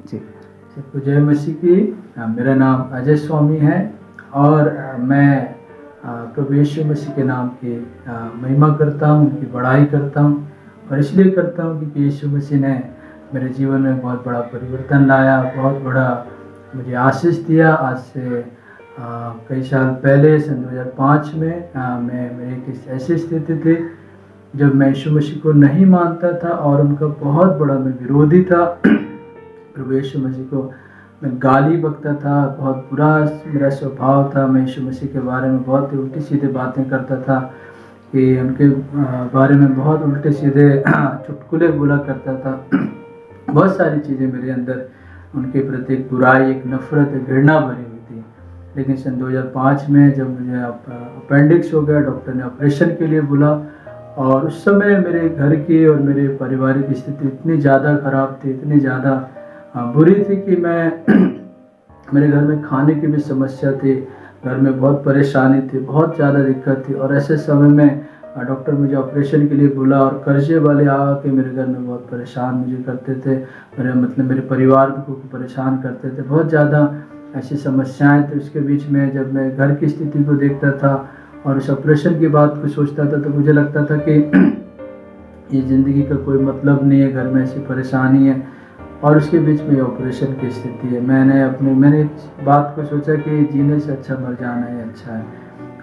जी। सबको जय मसीह की। मेरा नाम अजय स्वामी है और मैं प्रभु यीशु मसीह के नाम की महिमा करता हूँ, उनकी बड़ाई करता हूँ और इसलिए करता हूँ क्योंकि यीशु मसीह ने मेरे जीवन में बहुत बड़ा परिवर्तन लाया, बहुत बड़ा मुझे आशीष दिया। आज से कई साल पहले सन 2005 में मेरी एक ऐसी स्थिति थी जब मैं यीशु मसीह को नहीं मानता था और उनका बहुत बड़ा मैं विरोधी था। प्रभु यीशु मसीह को मैं गाली बकता था, बहुत बुरा मेरा स्वभाव था। मैं यीशु मसीह के बारे में बहुत उल्टी सीधे बातें करता था कि उनके बारे में बहुत उल्टे सीधे चुटकुले बोला करता था। बहुत सारी चीज़ें मेरे अंदर उनके प्रति एक बुराई, एक नफरत, एक घृणा भरी हुई थी। लेकिन सन 2005 में जब मुझे अपेंडिक्स हो गया, डॉक्टर ने ऑपरेशन के लिए बोला और उस समय मेरे घर की और मेरे पारिवारिक स्थिति इतनी ज़्यादा ख़राब थी, इतनी ज़्यादा बुरी थी कि मेरे घर में खाने की भी समस्या थी, घर में बहुत परेशानी थी, बहुत ज़्यादा दिक्कत थी। और ऐसे समय में डॉक्टर मुझे ऑपरेशन के लिए बोला और कर्जे वाले आके मेरे घर में बहुत परेशान मुझे करते थे, मेरे परिवार को परेशान करते थे, बहुत ज़्यादा ऐसी समस्याएं थी। उसके बीच में जब मैं घर की स्थिति को देखता था और उस ऑपरेशन की बात को सोचता था तो मुझे लगता था कि ये ज़िंदगी का कोई मतलब नहीं है, घर में ऐसी परेशानी है और उसके बीच में ऑपरेशन की स्थिति है। मैंने इस बात को सोचा कि जीने से अच्छा मर जाना ही अच्छा है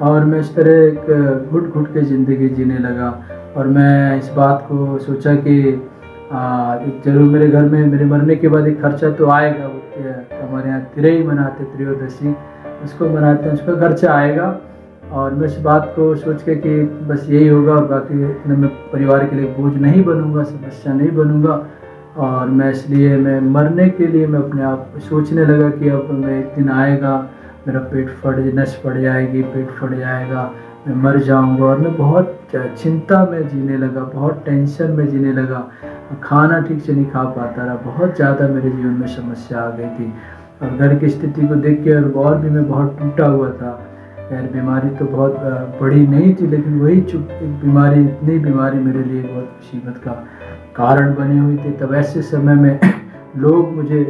और मैं इस तरह एक घुट घुट के ज़िंदगी जीने लगा। और मैं इस बात को सोचा कि जरूर मेरे घर में मेरे मरने के बाद एक खर्चा तो आएगा। हमारे यहाँ तिरई मनाते, त्रयोदशी उसको मनाते हैं, उसका खर्चा आएगा। और मैं इस बात को सोच के कि बस यही होगा और बाकी इतना मैं परिवार के लिए बोझ नहीं बनूंगा, समस्या नहीं बनूंगा। और मैं मरने के लिए मैं अपने आप सोचने लगा कि अब मैं एक दिन आएगा, मेरा नस फट जाएगी, पेट फट जाएगा, मैं मर जाऊंगा। और मैं बहुत चिंता में जीने लगा, बहुत टेंशन में जीने लगा, खाना ठीक से नहीं खा पाता रहा, बहुत ज़्यादा मेरे जीवन में समस्या आ गई थी। और घर की स्थिति को देख के और भी मैं बहुत टूटा हुआ था। खैर बीमारी तो बहुत बड़ी नहीं थी, लेकिन वही इतनी बीमारी मेरे लिए बहुत मुसीबत का कारण बनी हुई थी। तब ऐसे समय में लोग मुझे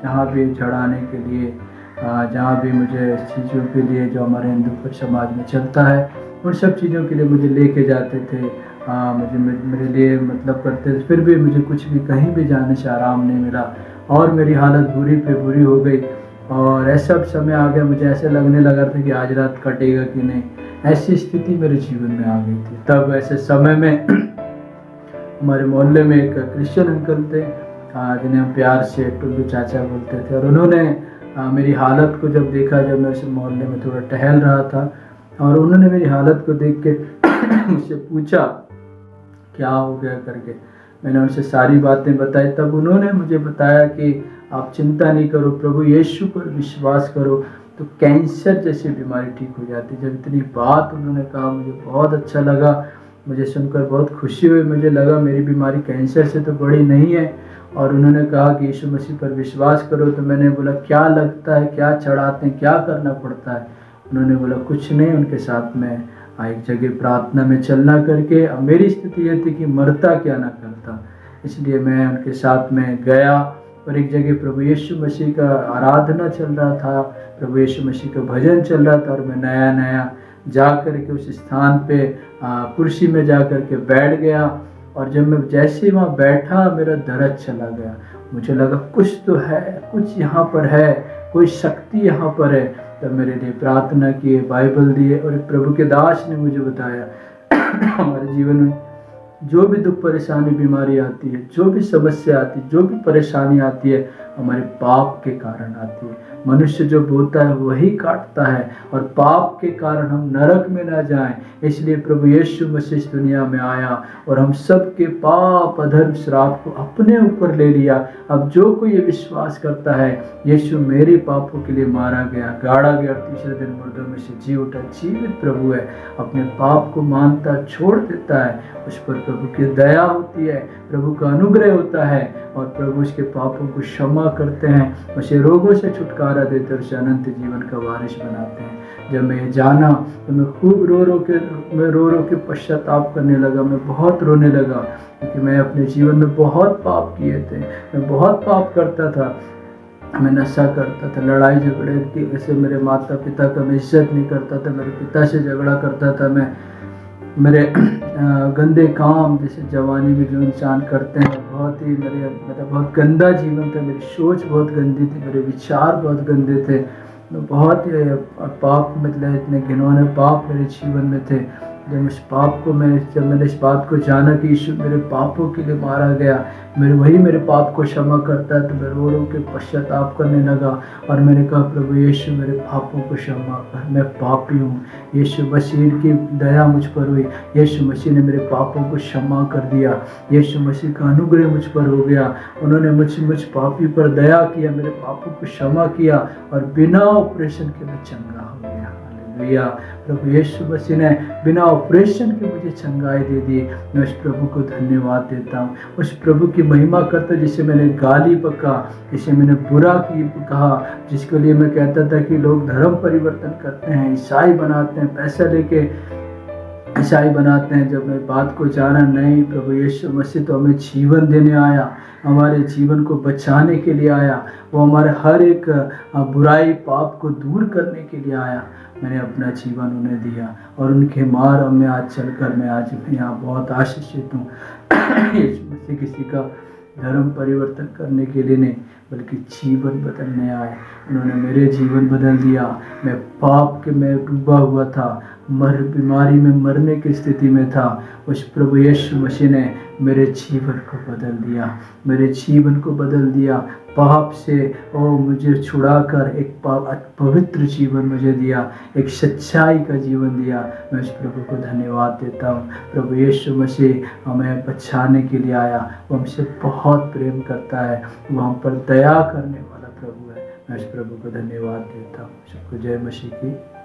जहाँ भी चढ़ाने के लिए, जहाँ भी मुझे चीज़ों के लिए जो हमारे हिंदू समाज में चलता है उन सब चीज़ों के लिए मुझे लेके जाते थे, मुझे मेरे लिए मतलब करते थे। फिर भी मुझे कुछ भी कहीं भी जाने से आराम नहीं मिला और मेरी हालत बुरी पे बुरी हो गई। और ऐसा समय आ गया, मुझे ऐसे लगने लगा था कि आज रात कटेगा कि नहीं, ऐसी स्थिति मेरे जीवन में आ गई थी। तब ऐसे समय में हमारे मोहल्ले में एक क्रिश्चियन अंकल थे जिन्हें हम प्यार से टुल्लू चाचा बोलते थे। और उन्होंने मेरी हालत को जब देखा, जब मैं उस मोहल्ले में थोड़ा टहल रहा था और उन्होंने मेरी हालत को देख के मुझसे पूछा क्या हो गया करके। मैंने उनसे सारी बातें बताई। तब उन्होंने मुझे बताया कि आप चिंता नहीं करो, प्रभु यीशु पर विश्वास करो तो कैंसर जैसी बीमारी ठीक हो जाती। जब इतनी बात उन्होंने कहा मुझे बहुत अच्छा लगा, मुझे सुनकर बहुत खुशी हुई। मुझे लगा मेरी बीमारी कैंसर से तो बड़ी नहीं है। और उन्होंने कहा कि यीशु मसीह पर विश्वास करो। तो मैंने बोला क्या लगता है, क्या चढ़ाते हैं, क्या करना पड़ता है? उन्होंने बोला कुछ नहीं। उनके साथ में एक जगह प्रार्थना में चलना करके, अब मेरी स्थिति ये थी कि मरता क्या ना करता, इसलिए मैं उनके साथ में गया और एक जगह प्रभु यीशु मसीह का आराधना चल रहा था, प्रभु यीशु मसीह का भजन चल रहा था। और मैं नया नया जा कर के उस स्थान पे कुर्सी में जा कर के बैठ गया। और जब मैं जैसे ही वहाँ बैठा मेरा दर्द चला गया। मुझे लगा कुछ तो है, कुछ यहाँ पर है, कोई शक्ति यहाँ पर है। तब मेरे लिए प्रार्थना किए, बाइबल दिए और एक प्रभु के दास ने मुझे बताया हमारे जीवन में जो भी दुख परेशानी बीमारी आती है, जो भी समस्या आती है, जो भी परेशानी आती है, हमारे पाप के कारण आती है। मनुष्य जो बोता है वही काटता है और पाप के कारण हम नरक में ना जाएं, इसलिए प्रभु यीशु मसीह इस दुनिया में आया और हम सबके पाप अधर्म श्राप को अपने ऊपर ले लिया। अब जो कोई ये विश्वास करता है यीशु मेरे पापों के लिए मारा गया, गाड़ा गया, तीसरे दिन मुर्दों में से जी उठा, जीवित प्रभु है, अपने पाप को मानता छोड़ देता है, उस पर प्रभु की दया होती है, प्रभु का अनुग्रह होता है और प्रभु उसके पापों को क्षमा क्षमा करते हैं, उसे रोगों से छुटकारा देते हैं, उसे अनंत जीवन का वारिस बनाते हैं। जब मैं ये जाना तो मैं खूब रो रो के पश्चाताप करने लगा, मैं बहुत रोने लगा, क्योंकि मैं अपने जीवन में बहुत पाप किए थे, मैं बहुत पाप करता था। मैं नशा करता था, लड़ाई झगड़े की वैसे मेरे माता पिता का मैं इज्जत नहीं करता था, मेरे पिता से झगड़ा करता था मैं। मेरे गंदे काम जैसे जवानी में जो इंसान करते हैं, बहुत ही मेरा बहुत गंदा जीवन था, मेरी सोच बहुत गंदी थी, मेरे विचार बहुत गंदे थे, मैं बहुत ही पाप, मतलब इतने घिनौने पाप मेरे जीवन में थे। जब मैंने इस बात को जाना कि यीशु मेरे पापों के लिए मारा गया, वही मेरे पाप को क्षमा करता है, तो मैं रो रो के पश्चाताप करने लगा और मैंने कहा, प्रभु यीशु मेरे पापों को क्षमा कर, मैं पापी हूँ। यीशु मसीह की दया मुझ पर हुई, यीशु मसीह ने मेरे पापों को क्षमा कर दिया, यीशु मसीह का अनुग्रह मुझ पर हो गया। उन्होंने मुझ पापी पर दया किया, मेरे पापों को क्षमा किया और बिना ऑपरेशन के मैं चंगा हो गया। हालेलुया। प्रभु यीशु मसीह ने बिना ऑपरेशन के मुझे चंगाई दे दी। मैं उस प्रभु को धन्यवाद देता हूँ, उस प्रभु की महिमा करता, जिसे मैंने गाली बका, जिसे मैंने बुरा की कहा, जिसके लिए मैं कहता था कि लोग धर्म परिवर्तन करते हैं, ईसाई बनाते हैं, पैसा लेके ईसाई बनाते हैं। जब मैं बात को जाना, नहीं, प्रभु यीशु मसीह तो हमें जीवन देने आया, हमारे जीवन को बचाने के लिए आया, वो हमारे हर एक बुराई पाप को दूर करने के लिए आया। मैंने अपना जीवन उन्हें दिया और उनके मार्ग में आज चलकर मैं यहाँ बहुत आशीषित हूँ। यीशु मसीह किसी का धर्म परिवर्तन करने के लिए नहीं, बल्कि जीवन बदलने आए। उन्होंने मेरे जीवन बदल दिया। मैं पाप के में डूबा हुआ था, बीमारी में मरने की स्थिति में था, उस प्रभु यीशु मसीह ने मेरे जीवन को बदल दिया, मेरे जीवन को बदल दिया। पाप से मुझे छुड़ाकर एक पवित्र जीवन मुझे दिया, एक सच्चाई का जीवन दिया। मैं उस प्रभु को धन्यवाद देता हूँ। प्रभु यीशु मसीह हमें बचाने के लिए आया, वो हमसे बहुत प्रेम करता है, वो हम पर दया करने वाला प्रभु है। मैं उस प्रभु को धन्यवाद देता हूँ। सबको जय मसीह की।